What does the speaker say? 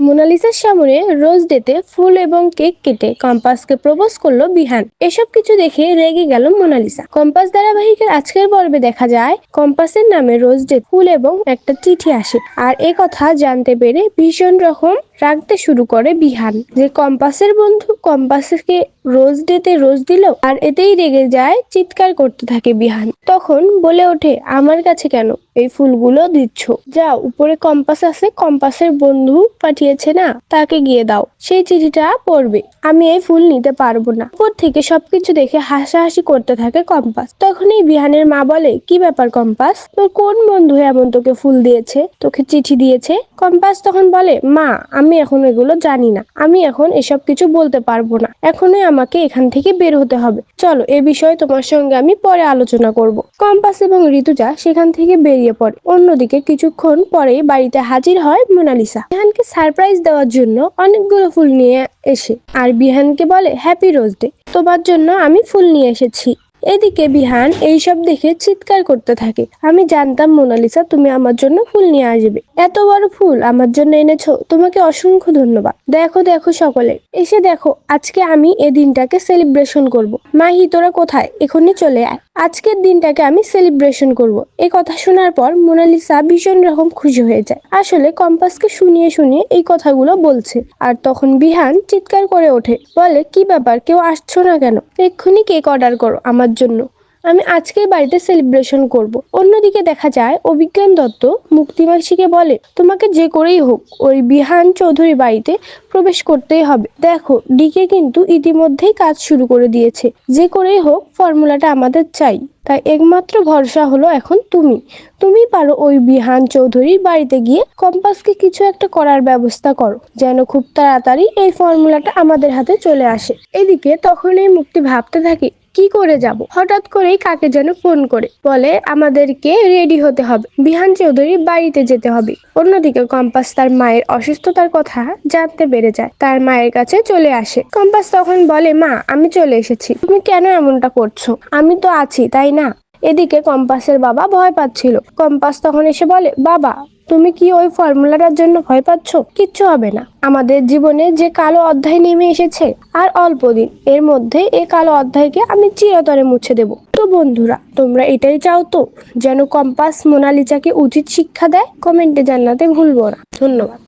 মোনালিসার সামনে রোজ ডেতে ফুল এবং কেক কেটে কম্পাসকে প্রপোজ করলো বিহান। এসব কিছু দেখে রেগে গেল মোনালিসা। কম্পাস ধারাবাহিকের আজকের পর্বে দেখা যায় কম্পাসের নামে রোজ ডে ফুল এবং একটা চিঠি আসে। আর এ কথা জানতে পেরে ভীষণ রকম রাখতে শুরু করে বিহান, যে কম্পাসের বন্ধু কম্পাসকে রোজ ডেতে রোজ দিল। আর এতেই রেগে যায়, চিৎকার করতে থাকে বিহান। তখন বলে ওঠে, আমার কাছে কেন এই ফুলগুলো দিচ্ছ? যাও, উপরে কম্পাস আছে, কম্পাসের বন্ধু পাঠিয়েছে না, তাকে গিয়ে দাও, সেই চিঠিটা পড়বে। আমি এই ফুল নিতে পারবো না। উপর থেকে সবকিছু দেখে হাসাহাসি করতে থাকে কম্পাস। তখনই বিহানের মা বলে, কি ব্যাপার কম্পাস, তোর কোন বন্ধু এমন তোকে ফুল দিয়েছে, তোকে চিঠি দিয়েছে? কম্পাস তখন বলে, মা আমি এখন এগুলো জানি না, আমি এখন এসব কিছু বলতে পারবো না, এখনই আমাকে এখান থেকে বের হতে হবে। চলো, এ বিষয়ে তোমার সঙ্গে আমি পরে আলোচনা করব। কম্পাস এবং ঋতুজা সেখান থেকে বেরিয়ে পড়ে। অন্যদিকে কিছুক্ষণ পরেই বাড়িতে হাজির হয় মোনালিসা, বিহানকে সারপ্রাইজ দেওয়ার জন্য অনেকগুলো ফুল নিয়ে এসে। আর বিহানকে বলে, হ্যাপি রোজ ডে, তোমার জন্য আমি ফুল নিয়ে এসেছি। এদিকে বিহান এইসব দেখে চিৎকার করতে থাকে, আমি জানতাম মোনালিসা তুমি আমার জন্য ফুল নিয়ে আসবে, এত বড় ফুল আমার জন্য এনেছো, তোমাকে অসংখ্য ধন্যবাদ। দেখো দেখো সকলে, এসে দেখো, আজকে আমি এই দিনটাকে সেলিব্রেশন করব। মাহি তোরা কোথায়, এখনই চলে আয়, আজকের দিনটাকে আমি সেলিব্রেশন করব। এই কথা শোনার পর মোনালিসা ভীষণ রকম খুশি হয়ে যায়। আসলে কম্পাসকে শুনিয়ে শুনিয়ে এই কথাগুলো বলছে। আর তখন বিহান চিৎকার করে ওঠে, বলে, কি ব্যাপার, কেউ আসছো না কেন? এক্ষুনি কেক অর্ডার করো আমার জন্য, আমি আজকেই বাড়িতে সেলিব্রেশন করব। অন্যদিকে দেখা যায় অভিজ্ঞান দত্ত মুক্তিমাসীকে বলে, তোমাকে যে করেই হোক ওই বিহান চৌধুরী বাড়িতে প্রবেশ করতেই হবে। দেখো ডিকে কিন্তু ইতিমধ্যেই কাজ শুরু করে দিয়েছে, যে করেই হোক ফর্মুলাটা আমাদের চাই। তাই একমাত্র ভরসা হলো এখন তুমি পারো ওই বিহান চৌধুরীর বাড়িতে গিয়ে কম্পাসকে কিছু একটা করার ব্যবস্থা করো, যেন খুব তাড়াতাড়ি এই ফর্মুলাটা আমাদের হাতে চলে আসে। এদিকে তখন এই মুক্তি ভাবতে থাকে, কি করে যাব? হঠাৎ করেই কাকে যেন ফোন করে বলে, আমাদেরকে রেডি হতে হবে, বিহান চৌধুরীর বাড়িতে যেতে হবে। অন্যদিকে কম্পাস তার মায়ের অসুস্থতার কথা জানতে পেরে যায়, তার মায়ের কাছে চলে আসে। কম্পাস তখন বলে, মা আমি চলে এসেছি, তুমি কেন এমনটা করছো? আমি তো আছি, তাই না? এদিকে কম্পাসের বাবা ভয় পাচ্ছিল। কম্পাস তখন এসে বলে, বাবা তুমি কি ওই ফর্মুলাটার জন্য ভয় পাচ্ছ? কিচ্ছু হবে না, আমাদের জীবনে যে কালো অধ্যায় নেমে এসেছে আর অল্প দিন, এর মধ্যে এই কালো অধ্যায়কে আমি চিরতরে মুছে দেব। তো বন্ধুরা, তোমরা এটাই চাও তো, যেন কম্পাস মোনালিসাকে উচিত শিক্ষা দেয়? কমেন্টে জানাতে ভুলবো না। ধন্যবাদ।